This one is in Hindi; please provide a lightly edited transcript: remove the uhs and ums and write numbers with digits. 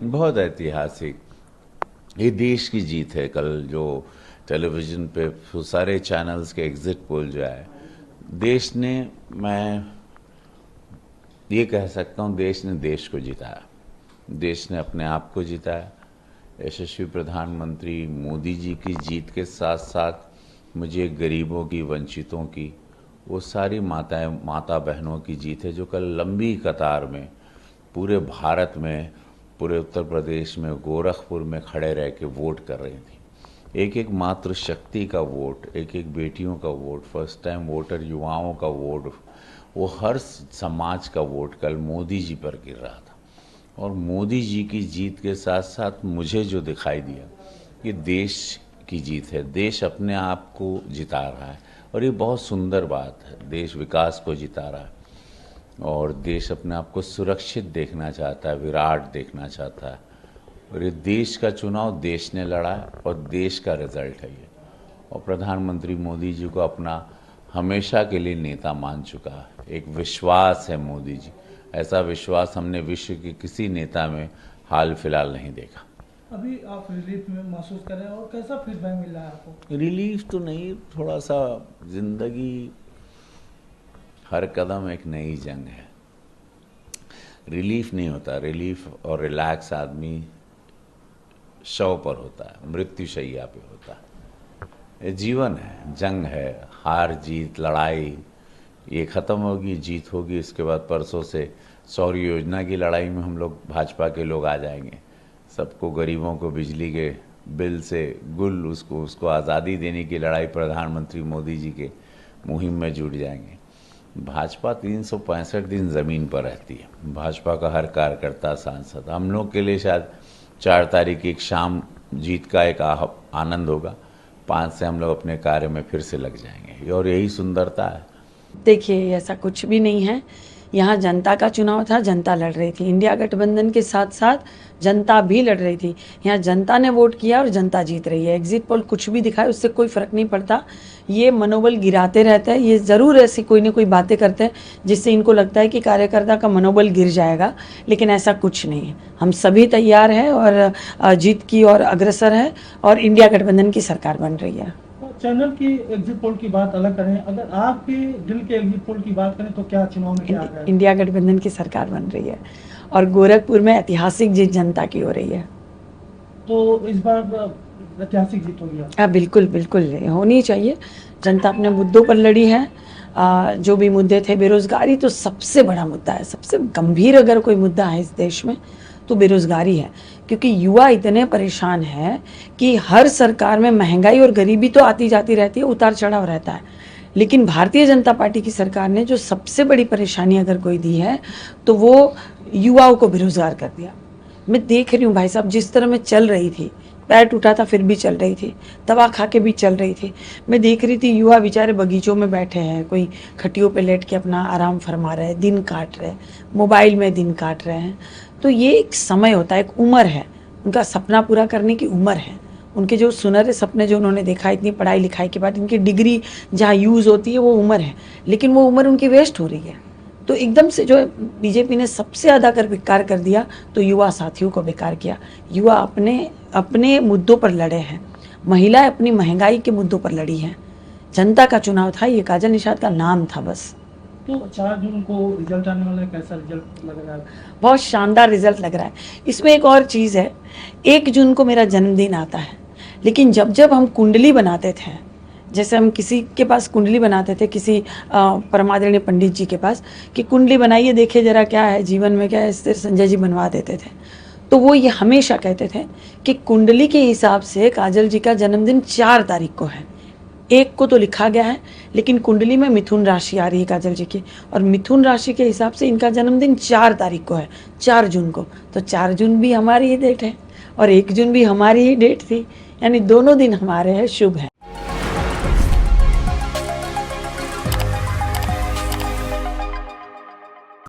बहुत ऐतिहासिक। ये देश की जीत है। कल जो टेलीविज़न पे सारे चैनल्स के एग्ज़िट पोल जो आए, देश ने, मैं ये कह सकता हूँ, देश ने देश को जिताया। देश ने अपने आप को जिताया। यशस्वी प्रधानमंत्री मोदी जी की जीत के साथ साथ मुझे गरीबों की, वंचितों की, वो सारी माता बहनों की जीत है जो कल लंबी कतार में पूरे भारत में, पूरे उत्तर प्रदेश में, गोरखपुर में खड़े रह के वोट कर रही थी। एक एक मातृ शक्ति का वोट, एक एक बेटियों का वोट, फर्स्ट टाइम वोटर युवाओं का वोट, वो हर समाज का वोट कल मोदी जी पर गिर रहा था। और मोदी जी की जीत के साथ साथ मुझे जो दिखाई दिया, ये देश की जीत है। देश अपने आप को जिता रहा है और ये बहुत सुंदर बात है। देश विकास को जिता रहा है और देश अपने आप को सुरक्षित देखना चाहता है, विराट देखना चाहता है। और ये देश का चुनाव देश ने लड़ा है और देश का रिजल्ट है ये। और प्रधानमंत्री मोदी जी को अपना हमेशा के लिए नेता मान चुका है। एक विश्वास है मोदी जी, ऐसा विश्वास हमने विश्व के किसी नेता में हाल फिलहाल नहीं देखा। अभी आप रिलीफ में महसूस कर रहे हैं और कैसा फीडबैक मिल रहा है आपको? रिलीफ तो नहीं, थोड़ा सा जिंदगी, हर कदम एक नई जंग है। रिलीफ नहीं होता। रिलीफ और रिलैक्स आदमी शव पर होता है, मृत्युशैया पे होता है। ये जीवन है, जंग है, हार जीत, लड़ाई, ये ख़त्म होगी, जीत होगी। इसके बाद परसों से सौर योजना की लड़ाई में हम लोग, भाजपा के लोग आ जाएंगे। सबको, गरीबों को बिजली के बिल से गुल, उसको आज़ादी देने की लड़ाई प्रधानमंत्री मोदी जी के मुहिम में जुट जाएंगे। भाजपा 365 दिन ज़मीन पर रहती है। भाजपा का हर कार्यकर्ता, सांसद, हम लोग के लिए शायद 4 तारीख की एक शाम जीत का एक आनंद होगा। 5 से हम लोग अपने कार्य में फिर से लग जाएंगे और यही सुंदरता है। देखिए, ऐसा कुछ भी नहीं है। यहाँ जनता का चुनाव था, जनता लड़ रही थी। इंडिया गठबंधन के साथ साथ जनता भी लड़ रही थी। यहाँ जनता ने वोट किया और जनता जीत रही है। एग्जिट पोल कुछ भी दिखाए, उससे कोई फर्क नहीं पड़ता। ये मनोबल गिराते रहते हैं। ये ज़रूर ऐसी कोई ना कोई बातें करते हैं जिससे इनको लगता है कि कार्यकर्ता का मनोबल गिर जाएगा, लेकिन ऐसा कुछ नहीं है। हम सभी तैयार हैं और जीत की ओर अग्रसर है और इंडिया गठबंधन की सरकार बन रही है। चैनल की एग्जिट पोल की बात अलग करें, अगर आपके दिल के एग्जिट पोल की बात करें तो क्या चुनाव में क्या है? इंडिया गठबंधन की सरकार बन रही है और गोरखपुर में ऐतिहासिक जीत जनता की हो रही है। तो इस बार ऐतिहासिक जीत होगी? हाँ, बिल्कुल बिल्कुल होनी चाहिए। जनता अपने मुद्दों पर लड़ी है। जो भी मुद्दे थे, बेरोजगारी तो सबसे बड़ा मुद्दा है। सबसे गंभीर अगर कोई मुद्दा है इस देश में तो बेरोजगारी है, क्योंकि युवा इतने परेशान हैं कि हर सरकार में महंगाई और गरीबी तो आती जाती रहती है, उतार चढ़ाव रहता है। लेकिन भारतीय जनता पार्टी की सरकार ने जो सबसे बड़ी परेशानी अगर कोई दी है तो वो युवाओं को बेरोजगार कर दिया। मैं देख रही हूँ भाई साहब, जिस तरह मैं चल रही थी, पैर टूटा था फिर भी चल रही थी, दवा खा के भी चल रही थी। मैं देख रही थी युवा बेचारे बगीचों में बैठे हैं, कोई खटियों पे लेट के अपना आराम फरमा रहे हैं, दिन काट रहे हैं, मोबाइल में दिन काट रहे हैं। तो ये एक समय होता है, एक उम्र है, उनका सपना पूरा करने की उम्र है। उनके जो सुनहरे सपने जो उन्होंने देखा इतनी पढ़ाई लिखाई के बाद, इनकी डिग्री जहाँ यूज़ होती है वो उम्र है, लेकिन वो उम्र उनकी वेस्ट हो रही है। तो एकदम से जो बीजेपी ने सबसे ज़्यादा कर बेकार कर दिया तो युवा साथियों को बेकार किया। युवा अपने मुद्दों पर लड़े हैं, महिलाएं अपनी महंगाई के मुद्दों पर लड़ी हैं। जनता का चुनाव था, ये काजल निषाद का नाम था बस। तो 4 जून को रिजल्ट आने वाला है, कैसा रिजल्ट लग रहा है? बहुत शानदार रिजल्ट लग रहा है। इसमें एक और चीज़ है, 1 जून को मेरा जन्मदिन आता है, लेकिन जब जब हम कुंडली बनाते थे, जैसे हम किसी के पास कुंडली बनाते थे, किसी परमादरणीय पंडित जी के पास, कि कुंडली बनाइए, देखिए जरा क्या है जीवन में, क्या है, इससे संजय जी बनवा देते थे। तो वो ये हमेशा कहते थे कि कुंडली के हिसाब से काजल जी का जन्मदिन 4 तारीख को है। 1 को तो लिखा गया है, लेकिन कुंडली में मिथुन राशि आ रही है काजल जी की, और मिथुन राशि के हिसाब से इनका जन्मदिन 4 तारीख को है, 4 जून को। तो 4 जून भी हमारी ही डेट है और 1 जून भी हमारी ही डेट थी, यानी दोनों दिन हमारे हैं, शुभ है।